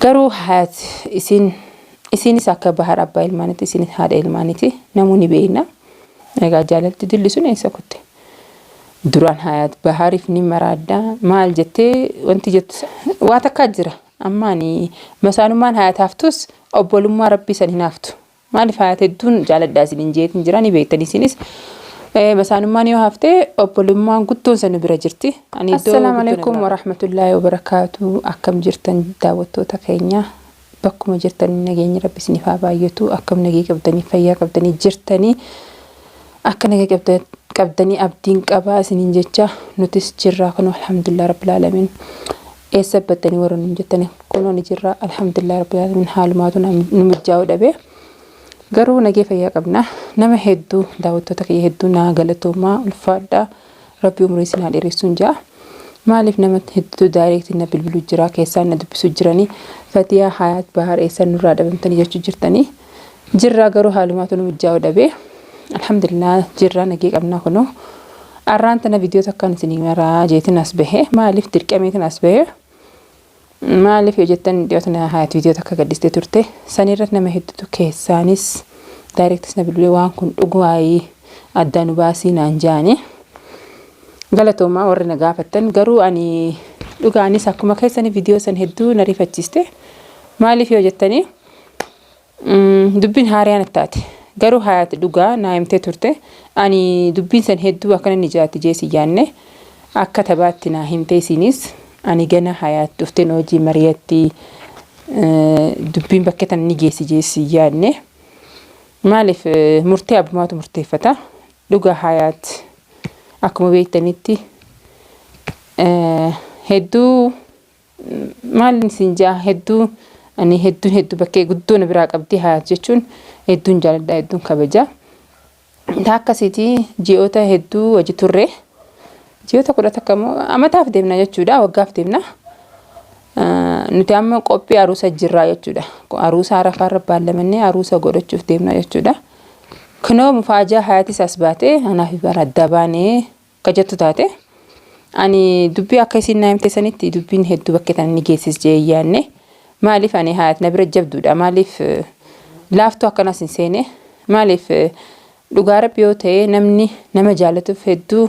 garuu hayat isinis akka bahar abbaa ilmaanitti isinis haadha ilmaanitti namoonni beeyna egaa jaalalti dilli sun eessa kutte duraan hayat bahariif ni maraadda maal jettee wanti jettu waa takka jira ammaani masaanumaan hayat haftus obbolummaa rabbii san hinaaftu maaliif hayat hedduun jaaladhaa isin jeetin jirani beektanii isinis masaanumaan yoo hafte obbolummaan guddoon san bira jirti assalaamu alaykum wa rahmatullaahi wa barakaatu akkam jirtan daawwattoota keenya bakkuma jirtan nageenya rabbi isiniif haa baay'atu akkam nagee qabdanii fayyaa qabdanii jirtanii akka nagee qabdanii abdiin qabaa isiniin jecha nutis jirraa kun alhamdulillah rabbil alamin eessa baddanii warra nun jettanii kunoon jirraa alhamdulillah rabbil alamin haalumaatu nu mijjaa'u dhabe garuu nagee fayyaa qabna nama hedduu daawwattoota kiyya hedduu naa galatoomaa ulfaadha rabbi umrii isin haa dheeressuun jaa maaliif nama hedduu direct na bilbilu jira keessaan na dubbisu jiranii Fatiyaa hayat bahar eessa nurraa dhabamtanii jechuu jirtanii jirraa garuu haalumaatu nu mijjaa'u dhabe alhamdulillah jirraa nagee qabna kunoo arraan tana viidiyoo takkaan isinii maraa jeetin as bahe maaliif dirqameetin as bahe maaliif yoo jettan dhiyootana hayat viidiyoo takka gaddistee turte sanirratti nama hedduutu keessaanis direct na bilbilee waan kun dhugumaayii adda nu baasii naan jaani galatoomaa warri na gaafattan garuu ani dhugaanis akkuma keessanii viidiyoo san hedduu na rifachiiste maaliif yoo jettanii dubbiin haariyaan ittaati garuu hayat dhugaa naa himtee turte ani dubbiin san hedduu akkana ni jiraatti jeesi yaanne akka tabaatti naa himtee isinis ani gana hayat dhufteen hojii mari'atti dubbiin bakka tan ni geessi jeesi yaanne maaliif murtee abbumaatu murteeffata dhugaa hayat akkuma beektanitti hedduu maalin sinjaa hedduu ani hedduu bakkee guddoon biraa qabdi hayat jechuun hedduun jaaladha hedduun kabaja akkasiiti ji'oota hedduu hojii turre ji'oota 10 akkamo amataaf deemna jechuudha waggaaf deemna nuti amma qophii aruusa jirraa jechuudha aruusa arafaarra baallamannee aruusa godhachuuf deemna jechuudha kunoo mufaajaa hayatis as baate anaaf bara dabaanee kajattu taate ani dubbii akka isin naamte sanitti dubbiin hedduu bakka tan ni geessis jee yaanne maaliif ani hayat na bira jabduudha maaliif laaftu akkanas hin seene maaliif dhugaa rabbi yoo ta'e namni nama jaalatuuf hedduu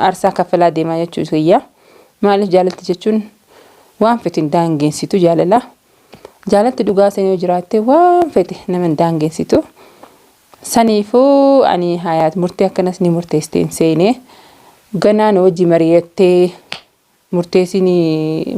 aarsaa kaffalaa deemaa jechuudha iyya maaliif jaalatti jechuun waan fetin daangeensitu jaalala jaalatti dhugaa sanii yoo jiraatte waan fete nama daangeensitu saniifuu ani hayat murtee akkanas ni murteessteen seene ganaan hojii mari'attee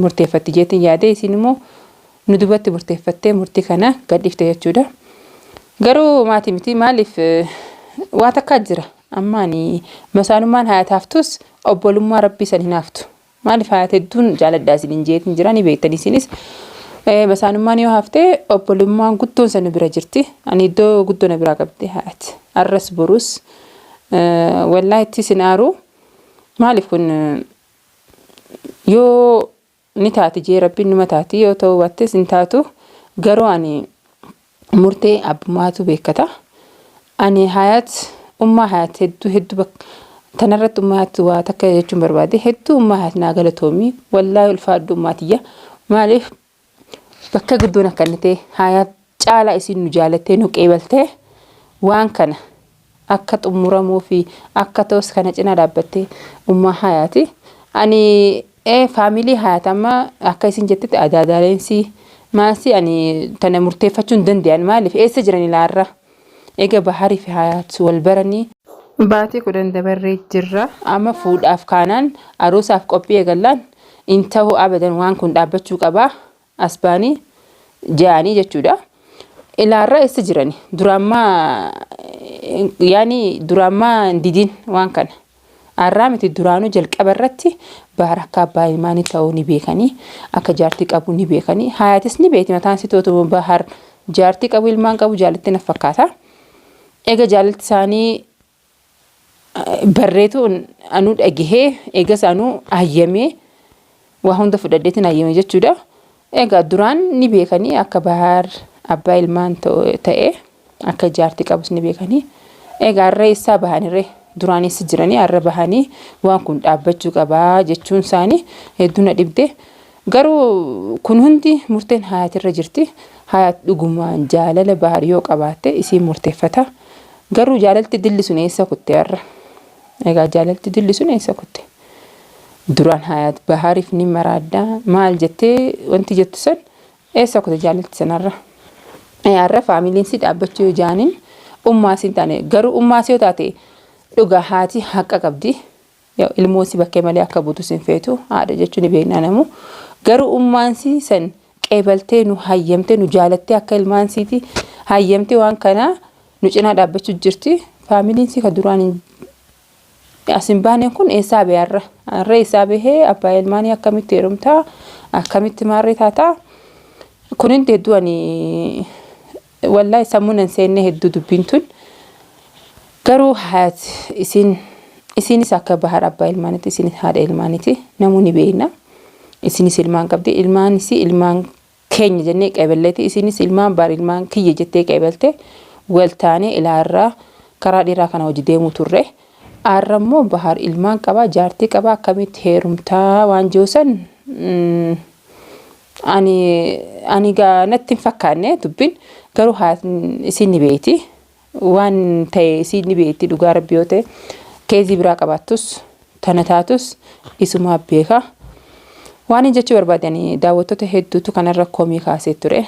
murteeffatti jeetin yaade isin immoo nu dubatti murteeffattee murtii kana gadhiifte jechuudha garuu maatii miti maaliif waa takka jira ammaani masaanumaan hayat haftus obbolummaa rabbii san hinaaftu maaliif hayat hedduun jaaladhaa isin jeetin jirani beektanii isinis masaanumaan yoo hafte obbolummaan guddoon san bira jirti ani iddoo guddoon biraa qabdi hayat arras borus wallahi itti sinaaru maaliif kun yoo ni taati jee rabbiin numa taati yoo ta'u battes hin taatu garuu ani murtee abbumaatu beekata ani hayat ummaa hayat hedduu tanarratti ummaa hayat waa takka jechuun barbaade hedduu ummaa hayat naa galatoomii wallahi ulfaadhu ummaatiyya maaliif bakka guddoon akkanatee hayat caalaa isin nu jaalattee nu qeebaltee waan kana akka xumuramuu fi akka ta'us kana cina dhaabbattee ummaa hayati ani family hayat amma akka isin jettetti adaadaaleensi maasi ani tana murteeffachuun danda'an maaliif eessa jiran ilaarra eega baharii fi hayat wal baranii baatii 10 dabarree jirra amma fuudhaaf kaanaan aruusaaf qophii eegallaan inta'uu abadan waan kun dhaabbachuu qabaa asbaanii jaanii jechuudha ilaarra eessa jirani duraammaa didin waan kana arraamiti duraanuu jalqaba irratti bahar akka abbaa ilmaanii ta'uu ni beekanii akka jaartii qabu ni beekanii hayatis ni beekti mataan sitootu bahar jaartii qabu ilmaan qabu jaalatti na fakkaata eega jaalatti isaanii barreetu anu dhagihee eega saanuu ayyamee waa hunda fudhadheetiin ayyame jechuudha eega duraan ni beekanii akka bahar abbaa ilmaan ta'e akka jaartii qabus ni beekanii eega irra isaa bahanirre duraanis jiranii arra bahanii waan kun dhaabbachuu qabaa jechuun isaanii hedduu na dhibde. Garuu kun hundi murteen Hayaatirra jirti. Hayaat dhugumaan jaalala Bahar yoo qabaatte isiin murteeffata. Garuu jaalalti dilli sun eessa kutte arra? Egaa jaalalti dilli sun eessa kutte? Duraan Hayaat Bahariif ni maraaddaa maal jettee wanti jettu san eessa kutte jaalalti sanarra? Arra faamiliin si dhaabbachuu jaanin ummaa siin taane garuu ummaa si yoo taate dhugaa haati haqa qabdi. Ilmoo si bakkee malee akka buutu sin feetu haadha jechuun ni beekna namu. Garuu ummaan si san qeebaltee nu hayyamtee nu jaalattee akka ilmaan siiti hayyamtee waan kana nu cinaa dhaabbachuu jirti. Faamiliin si ka duraan asin baaneen kun eessaa bee arra? Arra eessaa bahee abbaa ilmaanii akkamitti heerumtaa? Akkamitti maarree taataa? Kun hundi hedduu ani wallahi sammuun hin seenne hedduu dubbiin tun. Garuu Hayaat isinis akka Bahar abbaa ilmaaniiti isinis haadha ilmaaniiti namoonni beekna. Isinis ilmaan qabdi ilmaanis ilmaan keenya jennee qeeballeeti isinis ilmaan Bahar ilmaan kiyya jettee qeebalte waltaanee ilaarraa karaa dheeraa kana hojii deemuu turre. Arra immoo Bahar ilmaan qaba jaartii qaba akkamitti heerumtaa waan joosan ani natti hin fakkaanne dubbiin. Garuu Hayaat isin ni beekti waan ta'e isin ni beekti dhugaa Rabbi yoo ta'e keezii biraa qabaattus tana taatus isuma beeka. Waan jechuu barbaadanii daawwattoota hedduutu kanarra komii kaasee ture.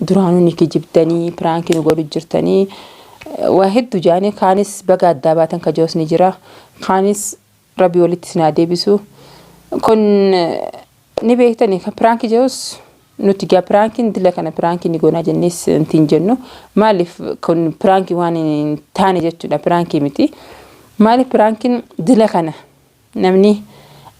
Duraanuu ni kijibdanii piraankii nu godhu jirtanii waa hedduu jaanii kaanis baga addaa baatan kajoos ni jira. Kaanis Rabbi walitti sinaa deebisu. Kun ni beektanii kan piraankii joos nuti gaa piraankiin dila kana piraankii ni goonaa jennis intiin jennu. Maaliif kun piraankii waan hin taane jechuudha piraankii miti. Maaliif piraankiin dila kana namni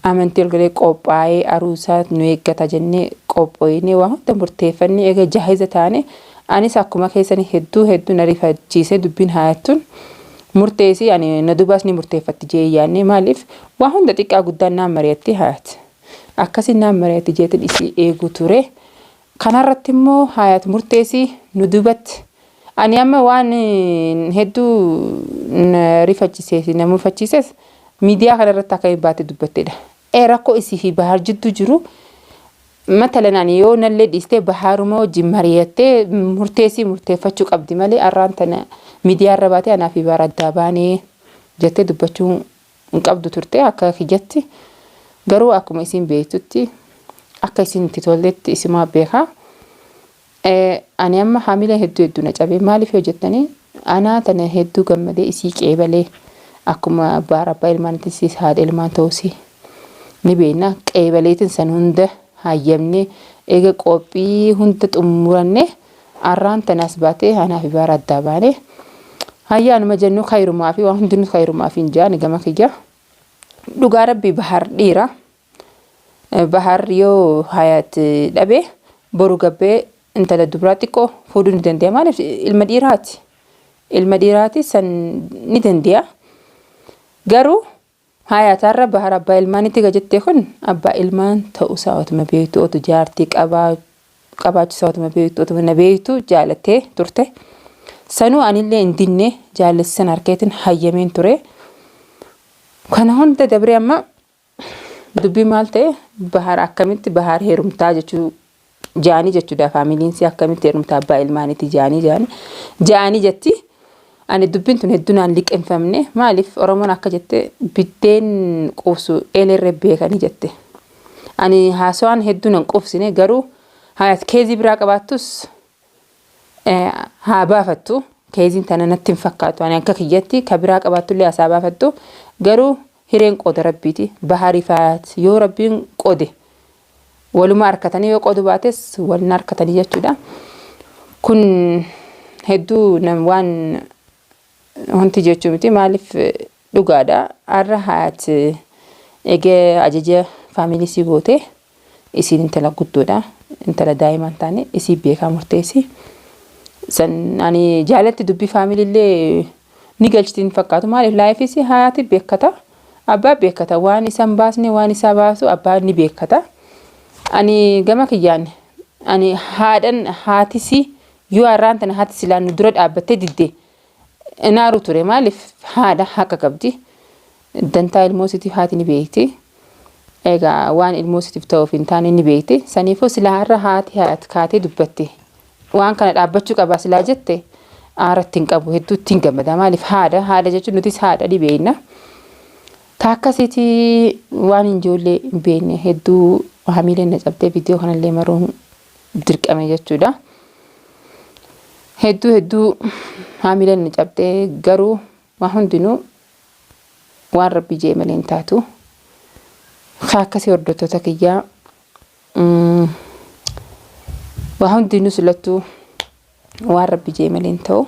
amantii olgalee qophaa'ee aruusaa nu eeggata jennee qophoonee waan hunda murteeffannee eega jaahiza taane anis akkuma keessanii hedduu na rifachiisee dubbiin Hayaattuun murteessii ani na dubaas ni murteeffatti jee yaannee maaliif waan hunda xiqqaa guddaan naan mari'atti Hayaat akkasiin naan mari'atti jeetiin isii eeguu ture. Kanarratti immoo Hayaat murteessii nu dubatti ani amma waan hedduu rifachiisee na mufachiises miidiyaa kanarratti akka hin baate dubbatteedha. Rakkoo isii fi Bahar jidduu jiru matalan ani yoo nallee dhiistee Baharuma wajjin mari'attee murteeffachuu qabdi malee arraan tana miidiyaa irra baatee anaa fi Bahar addaa baanee jettee dubbachuu hin qabdu turte akka kiyyatti. Garuu akkuma isin beektutti akka isin itti tolletti isimaa beekaa. Ani amma haamila hedduu na cabee maaliif yoo jettanii anaa tana hedduu gammadee isii qeebalee akkuma Bahar abbaa ilmaaniitti haadha ilmaan ta'uusii ni beekna qeebaleetiin san hunda hayyamne eega qophii hunda xumuranne arraan tanas baatee anaa fi Bahar addaa baane hayyaanuma jennu khayrumaa fi waan hundinuu khayrumaa fi hin jaani gama kiyya. Dhugaa Rabbi Bahar dhiira. Bahar yoo Hayaat dhabe boru gabbee intala dubraa xiqqoo fuudhuu ni danda'a maaliif ilma dhiiraati. Ilma dhiiraati san ni danda'a. Garuu Hayaatarra Bahar abbaa ilmaanitti gajettee kun abbaa ilmaan ta'uusaa otuma beektu otu jaartii qabaachuusaa otuma beektu otuma na beektu jaalattee turte. Sanuu anillee hin dinne jaalessisan harkeetiin hayyameen ture. Kana hunda dabree amma dubbii maal ta'e Bahar akkamitti Bahar heerumtaa jechuu jaanii jechuudha faamiliin si akkamitti heerumtaa abbaa ilmaanitti jaanii jetti. Ani dubbiin tun hedduu naan liqeeffamne maaliif Oromoon akka jette biddeen quufsu eelerre beekanii jette. Ani haasawaan hedduu nan quufsine garuu Hayaat keezii biraa qabaattus haa baafattu keeziin tana natti hin fakkaatu. Ani akka kiyyatti ka biraa qabaatullee haasaa baafattu garuu hireen qooda Rabbiiti. Bahariif Hayaat yoo Rabbiin qoode waluma harkatanii yoo qoodu baates walna harkatanii jechuudha. Kun hedduu waan wanti jechuu miti maaliif dhugaadha. Arra Hayaat eegee ajaja faamilii si goote isiin intala guddoodha. Intala daa'imaan taane isii beekaa murteessi. San ani jaalatti dubbii faamiliillee ni galchitiin fakkaatu maaliif laayifis Hayaati beekata. Abbaa beekata waan isaan baasne waan isaa baasu abbaa ni beekata. Ani gama kiyyaan ani haatisi yoo arraan tana haati silaan dura dhaabbattee didde naaru ture maaliif haadha haqa qabdi dantaa ilmoosiitiif haati ni beekti. Egaa waan ilmoosiitiif ta'uuf hin taane ni beekti. Saniifuu silaa har'a haati kaatee dubbatti waan kana dhaabbachuu qaba silaa jette aaratti hin qabu hedduutti hin gammada maaliif haadha jechuun nutis haadha ni beekna. Taakkasiiti waan ijoollee hin beekne hedduu hamileen na cabdee viidiyoo kanallee maruun dirqame jechuudha. Hedduu hamileen na cabdee garuu waan hundinuu waan rabbi jee malee hin taatu. Akkasii hordoftoota kiyyaa waan hundinuu silattuu waan rabbi jee malee hin ta'u.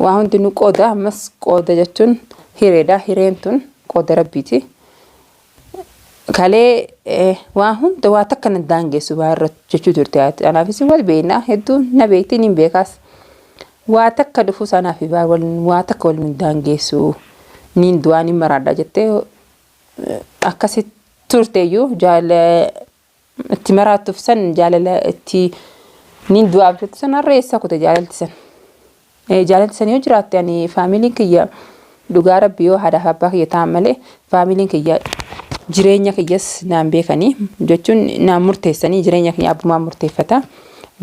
Waan hundinuu qooda ammas qooda jechuun hireedha. Hireen tun qooda rabbiiti. Kalee waan hunda waa takka na daangessu baarra jechuu turte anaafis wal beekna hedduu na beektiin hin beekaas waa takka dhufu sanaaf waa takka wal daangessu niin du'aan hin maraadha jettee akkasi turteeyyuu jaalala itti maraatuuf san jaalala itti niin du'aaf jettu san har'a eessa kute jaalalti san yoo jiraatte ani faamiliin kiyya dhugaa rabbi yoo haadhaaf abbaa kiyya ta'an malee faamiliin kiyya jireenya kiyyas naan beekanii jechuun naan murteessanii jireenya kiyya abbumaan murteeffata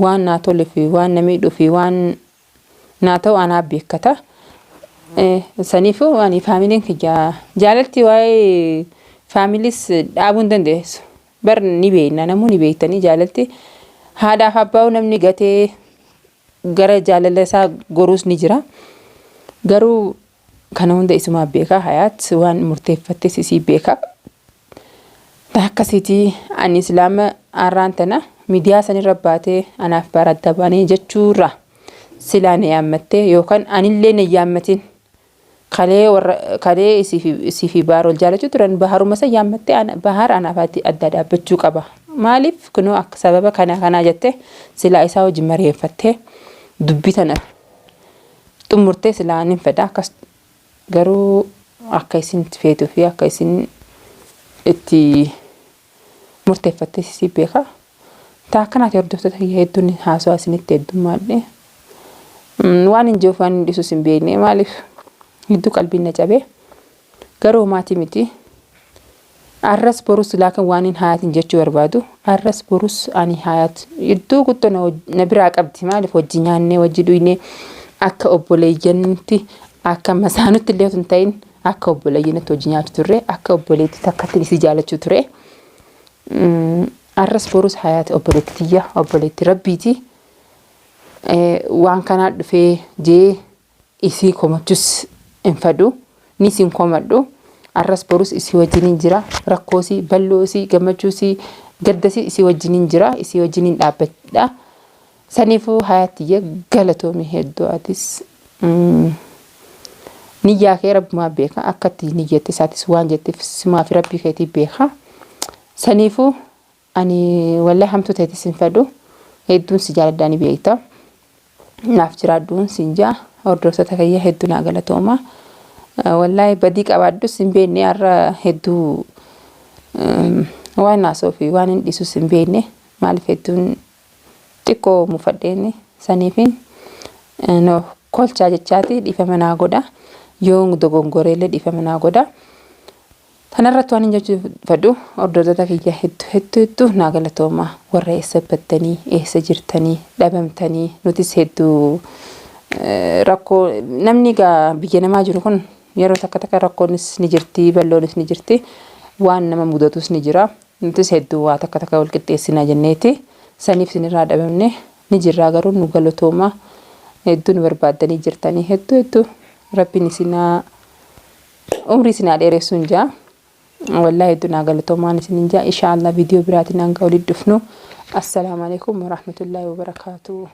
waan naa tole fi waan na miidhu fi waan naa ta'u anaaf beekata. Saniifuu ani faamiliin kiyya jaalalti waa'ee faamiliis dhaabuu hin dandeessu. Bar ni beekna namoonni beektanii jaalalti haadhaaf abbaa namni gatee gara jaalala isaa goruus ni jira. Garuu kana hunda isumaa beekaa hayaat waan murteeffattes isii beekaa. Akkasiiti ani islaama arraan tana miidiyaa sanirra baatee anaaf baradda baanee jechuurra silaa na yaammattee yookaan anillee na yaammatin kalee isii fi baar ol jaalachuu turan baharuma isa yaammattee bahar anaaf adda dhaabbachuu qaba. Maaliif kunoo akka sababa kanaa jette silaa isaa wajjin mari'effattee dubbii tana xumurtee silaa nin fedha akkas garuu akka isin feetuu fi akka isin itti murteeffattee isii beeka. Taakkanaati hordoftoota hedduun haasawaa isinitti heddummaadhe. Waan hin jiruuf waan hin dhiisus hin beekne maaliif hedduu qalbiin na cabee garuu maatii miti. Arras borus laakin waan hin hayaatin jechuu barbaadu. Arras borus ani hayaat hedduu guddoo na biraa qabdi maaliif wajji nyaannee wajji dhuynee akka obboleeyyanitti akka masaanutti illee hin ta'in akka obboleeyyanitti wajji nyaatu turre akka obboleetti takkatti isii jaalachuu ture. Arras borus hayaat obboleettiyya obboleetti rabbiiti. Waan kanaa dhufee jee isii komachuus hin fedhu ni isin komadhu. Arras borus isii wajjiniin jira rakkoosii balloosii gammachuusii gaddasii isii wajjiniin jira isii wajjiniin dhaabbadha. Saniifuu hayaatiyya galatoomii hedduu atis niyyaa kee rabbumaa beeka akkatti niyyatti isaatis waan jetteef simaa fi rabbii keetii beeka. Saniifuu ani wallahi hamtuu ta'etis hin fedhu hedduun si jaaladhaa ni beekta. Naaf jiraadduun siin jaa hordoftoota kiyya hedduu naa galatooma. Wallahi badii qabaadhus hin beekne har'a hedduu waan naasoo fi waan hin dhiisus hin beekne maaliif hedduun xiqqoo mufadheeni saniifin no kolchaa jechaati dhiifama naa godha yoo dogongoreellee dhiifama naa godha. Tanarratti waan hin jechuu fedhu hordoftoota kiyya hedduu naa galatooma warra eessa battanii eessa jirtanii dhabamtanii nutis hedduu rakkoo namni gaa biyya namaa jiru kun yeroo takka rakkoonis ni jirti balloonis ni jirti waan nama mudatus ni jira nutis hedduu waa takka wal qixxeessinaa jenneeti saniif sinirraa dhabamne ni jirraa garuu nu galatooma hedduu nu barbaaddanii jirtanii hedduu rabbiin isinaa umrii isinaa dheeressuun jaa wallahi hedduu naa galatoomaan isinin jaa inshaallah viidiyoo biraatiin hanga walitti dhufnu. Assalaamu alaykum wa rahmatullahi wa barakaatuh.